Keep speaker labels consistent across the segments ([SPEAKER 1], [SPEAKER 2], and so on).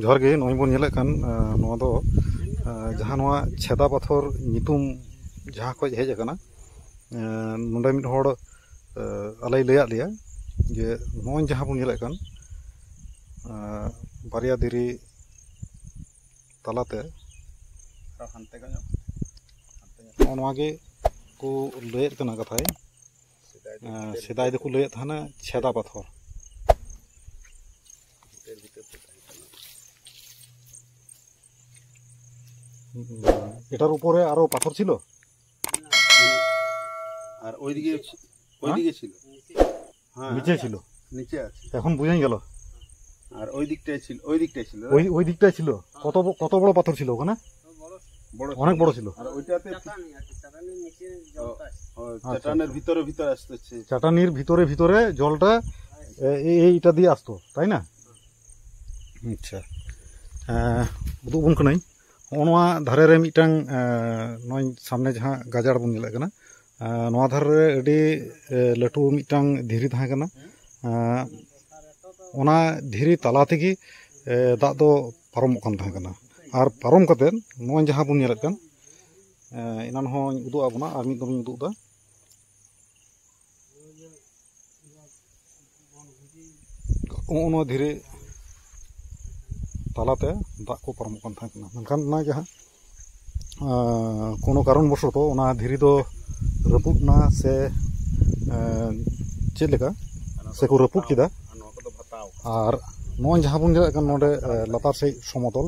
[SPEAKER 1] जोहार गे नय बन नेले कान नोआ दो जहां नोआ छेदा पाथर नितुम जहां खoj हेज अकना नोंडे मिद हड़ आले लैया लिया जे नोय जहां बन नेले कान बारिया दिरी तालाते हानते गानो नोआ गे को लैयत कना कथाय सेदाय दो को लैयत थाना छेदा पाथर এটার উপরে আরো পাথর ছিল
[SPEAKER 2] আর ওইদিকে ছিল হ্যাঁ
[SPEAKER 1] নিচে ছিল
[SPEAKER 2] নিচে আছে
[SPEAKER 1] এখন বুঝাই গেল
[SPEAKER 2] আর ওই দিকটাই ছিল
[SPEAKER 1] ওই দিকটাই ছিল কত বড় পাথর ছিল ওখানে
[SPEAKER 2] বড়
[SPEAKER 1] অনেক বড় ছিল
[SPEAKER 2] আর ওইটাতে চাটানের ভিতরে আসতেছে
[SPEAKER 1] চাটানির ভিতরে জলটা এইটা দিয়ে আসতো তাই না আচ্ছা উদুগ বন কনাই नोआ धारे रे मिटांग नय सामने जहां गाजार बन नेले कना नोआ धारे रे अडी लटू मिटांग धीरी थाहे कना ओना धीरी तला तेगी दाग दो पारम कान थाहे कना आर पारम कते नोय जहां बन नेले कान इनान हो उदु आबना आर मिद दम उदु दा ओनो धीरी तालाते दाग को पारम कान थाहे कना मेनखान ना जहां कोनो कारण बशत ओना धीरी दो रपुदना से चेद लेका से को रपुद किदा और नोय जहां बन नेले कान नोडे लतार से समतल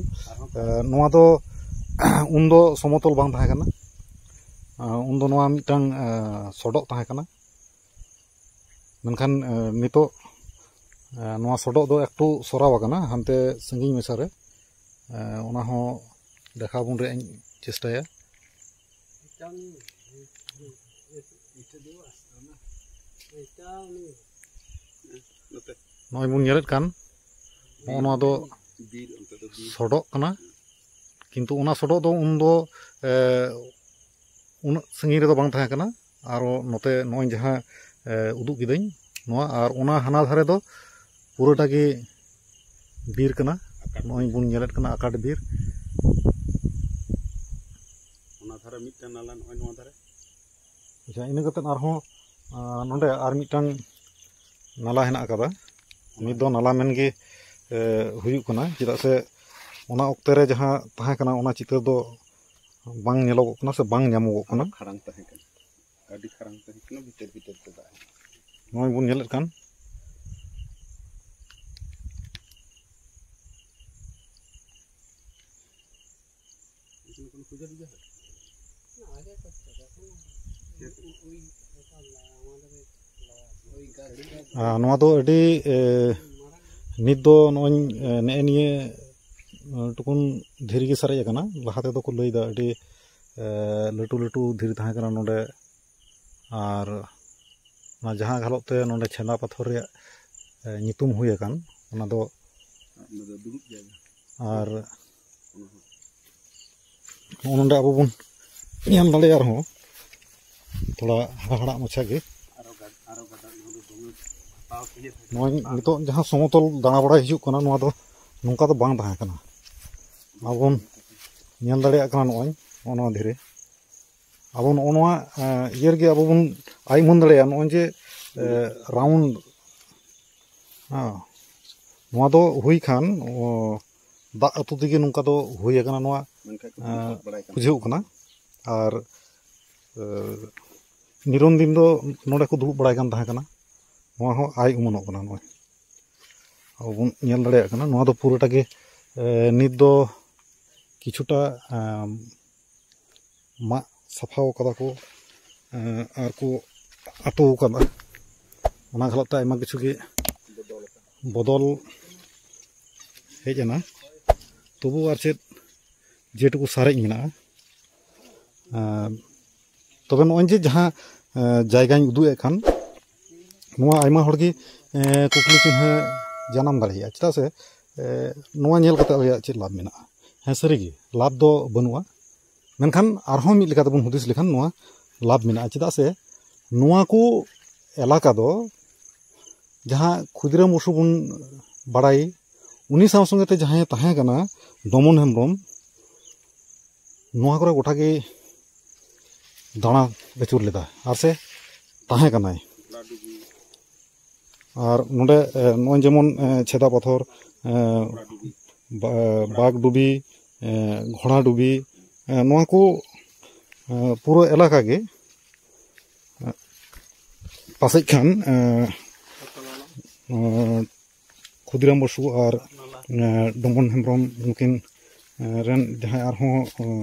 [SPEAKER 1] नोआ दो उन्दो समतल बांग थाहे कना उन्दो नोआ मिटांग सडक थाहे कना मेनखान नितो नोआ सडक दो एकटू सराव आकना हानते संगिñ मेसा रे ओना हो देखा बुन रे चेष्टाया नय बुन नेलेत कान ओना दो सडक कना किन्तु ओना सडक दो उन्दो उन संगिñ रे दो बांग थाहे कना आरो नोते नय जहां उदुग किदाኝ नोआ आर ओना हाना धारे दो पूराटा गे बीर कना नय बुन नेलेत कना आकाट बीर
[SPEAKER 2] ओना धारे मिटन नाला नय नोआ धारे
[SPEAKER 1] अच्छा इन कते आर हो नोंडे आर मिटांग नाला हेना अकादा नित दो नाला मेन गे हुयुग कना चेदा से ओना ओक्ते रे जहां ताहे कना ओना चित्र दो बांग नेलोगो कना से बांग ᱧᱟᱢᱚᱜᱚ कना
[SPEAKER 2] खरांग ताहे कना गाडी खरांग ताहे कना भीतर ते दा
[SPEAKER 1] नय बुन नेलेत कान नोआ दो अडी नित दो नोय ने निये टुकुन धीरी गे सारे कना लहा ते दो को लैदा अडी लटू लटू धीरी थाहे कना नोडे आर ना जहां घालोते ते नोडे छेदा पाथर रे नितुम हुय अकान ओना दो
[SPEAKER 2] दुड़ुब जायगा
[SPEAKER 1] आर नोंडे अब बुन ᱧᱟᱢ दाड़े आर हो थोड़ा हाड़ा मछा गे नोय नितो जहां समतल दाना बड़ा हिजुग कना नोआ दो नोंका दो बांग थाहे कना आबोन ᱧᱮᱞ दाड़े कना नोय ओनो धीरे आबोन ओनोआ इयर गे आबोन आइ मन दाड़े नोय जे राउंड नोआ दो हुई खान दा अतु दिगे नोंका दो हुई अकना नोआ बुझाव कना और निरन दिन दो नोडे को दुब बड़ाय कान थाहे कना नोआ हो आइ उमनो कना नोय आबोन ᱧᱮल दाड़े कना नोआ दो पूराटा गे नित दो किछुटा मा साफाव कदा को आर को आटो कदा ओना घालते आयमा किछु गे बदल हेजना तबु आर चेत जेटुकु सारेज मेना तबे नोय जे जहां जायगाኝ उदुग ए खान नोआ आयमा हड़गे कुकली चिन्ह जानम दाड़ेया चेदा से नोआ नेल कते आलेया चेद लाभ मेना हाँ सारिगे लाभ दो बनुआ मेनखान आरहों मिद लेका तबन हुदिस लेखान नोआ लाभ मेना चेदा से नोआ को एलाका दो जहां खुदरा मुसु बन बड़ाई उनी साव संगते जहां तहां कना डोमन हेम्ब्रम नोआ करे गोटा गे दाना बेचुर लेदा आर से तहां कनाय और नोडे नोय जेमन छेदा पत्थर बाग डुबी घोड़ा डुबी नोआ को पूरा एलाका गे पासेज खान खुदिराम बसु और डोमन हेम्ब्रम उनकिन रेन जहां आरहों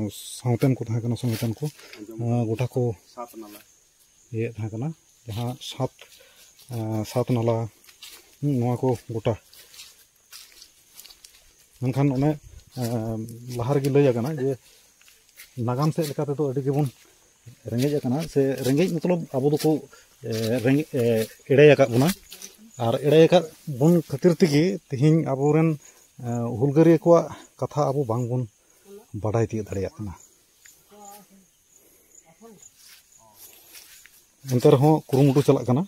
[SPEAKER 1] सावतेन को तहां कना संगठन को गोटा को ये तहां कना जहां सात नाला नोआ को गोटा मनखान ओने लहार गे लय आकना जे नागाम से लेका तो अडी गेबन रेंगेज आकना से रेंगेज मतलब अब दो रेंगे एड़े आका बना और एड़े आका बन खातिर तेगे तिहिं आबोरेन हुलगारिया को कथा अब बांग बन बाडाय ती दाड़िया कना अंतर हो कुरुमुटु चला कना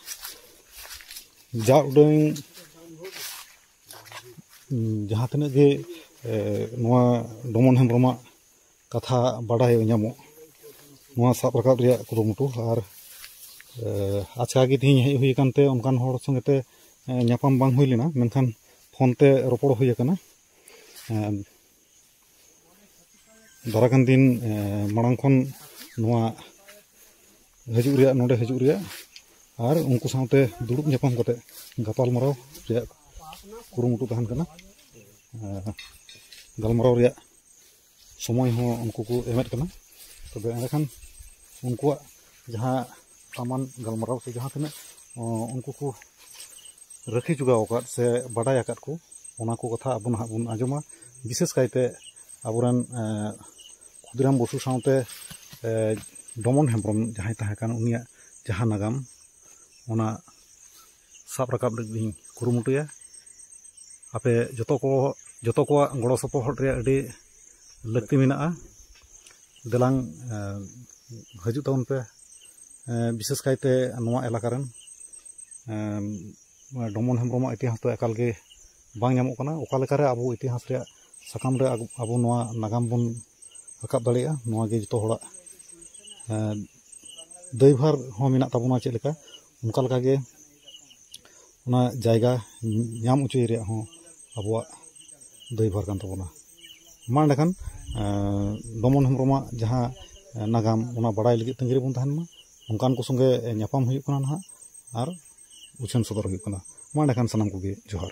[SPEAKER 1] जा उडंग जहां तने गे नोआ डोमन हेम्ब्रमा कथा बाडाय ᱧᱟᱢᱚᱜ नोआ साब रकाब रिया कुरुमुटु और आचका गे तिहिं हेज हुई कानते उनकान होड़ संगते ᱧᱟᱯᱟᱢ बांग हुई लेना मेनखान फोन ते रोपड़ हुई आकना दाराकान दिन मांग खन नोआ हजू रिया नोडे हजू रिया और उनको साथे दुड़ुब ᱧᱟᱯᱟᱢ कते गपाल मराव रिया कुरुमुटु तहन कना गलमराव रिया समय हो उनको को एमेट कना तबे एखान उनको जहां सामान गलमराव से जहां तने उनको को रखी चुगाव आकात से बाडाय आकात को ओना को कथा अब ना बन आजमा विशेष कायते आबोरन खुदिराम बसु सावते डोमन हेम्ब्रम जहां तहां कान उनिया जहां नागाम ओना साब रकाब लगी कुरुमुटुया आपे जतो को गड़ो सपोहट रे अडी लगती मेना देलांग हजू तबन पे विशेष कायते नोआ एलाका रेन डोमन हेम्ब्रम इतिहास तो एकाल गे बांग ᱧᱟᱢᱚᱜ ᱠᱟᱱᱟ ᱚᱠᱟ ᱞᱮᱠᱟ ᱨᱮ ᱟᱵᱚ ᱤᱛᱤᱦᱟᱥ ᱨᱮᱭᱟᱜ ᱥᱟᱠᱟᱢ ᱨᱮ ᱟᱵᱚ ᱱᱚᱣᱟ ᱱᱟᱜᱟᱢ ᱵᱚᱱ ᱨᱟᱠᱟᱵ ᱫᱟᱲᱮᱭᱟᱜᱼᱟ ᱱᱚᱣᱟ ᱜᱮ ᱡᱚᱛᱚ ᱦᱚᱲᱟᱜ ᱫᱟᱹᱭᱵᱷᱟᱨ ᱦᱚᱸ ᱢᱮᱱᱟᱜ ᱛᱟᱵᱚᱱᱟ ᱪᱮᱫ ᱞᱮᱠᱟ ᱚᱱᱠᱟ ᱞᱮᱠᱟ ᱜᱮ ᱚᱱᱟ ᱡᱟᱭᱜᱟ ᱧᱟᱢ ᱚᱪᱚᱭ ᱨᱮᱭᱟᱜ ᱦᱚᱸ ᱟᱵᱚᱣᱟᱜ ᱫᱟᱹᱭᱵᱷᱟर ᱠᱟᱱ ᱛᱟᱵᱚᱱᱟ ᱢᱟ ᱮᱸᱰᱮᱠᱷᱟᱱ ᱰᱚᱢᱚᱱ ᱦᱮᱢᱵᱨᱚᱢᱟᱜ ᱡᱟᱦᱟᱸ ᱱᱟᱜᱟᱢ ᱚᱱᱟ ᱵᱟᱲᱟᱭ ᱞᱟᱹᱜᱤᱫ ᱛᱟᱸᱜᱤ ᱨᱮᱵᱚᱱ ᱛᱟᱦᱮᱱ ᱢᱟ ᱚᱱᱠᱟᱱ ᱠᱚ ᱥᱚᱸᱜᱮ ᱧᱟᱯᱟᱢ ᱦᱩᱭᱩᱜ ᱠᱟᱱᱟ ᱱᱟᱦᱟᱜ ᱟᱨ ᱩᱪᱷᱟᱹᱱ ᱥᱚᱫᱚᱨ ᱦᱩᱭᱩᱜ ᱠᱟᱱᱟ ᱢᱟ ᱮᱸᱰᱮᱠᱷᱟᱱ ᱥᱟᱱᱟᱢ ᱠᱚᱜᱮ ᱡᱚᱦᱟᱨ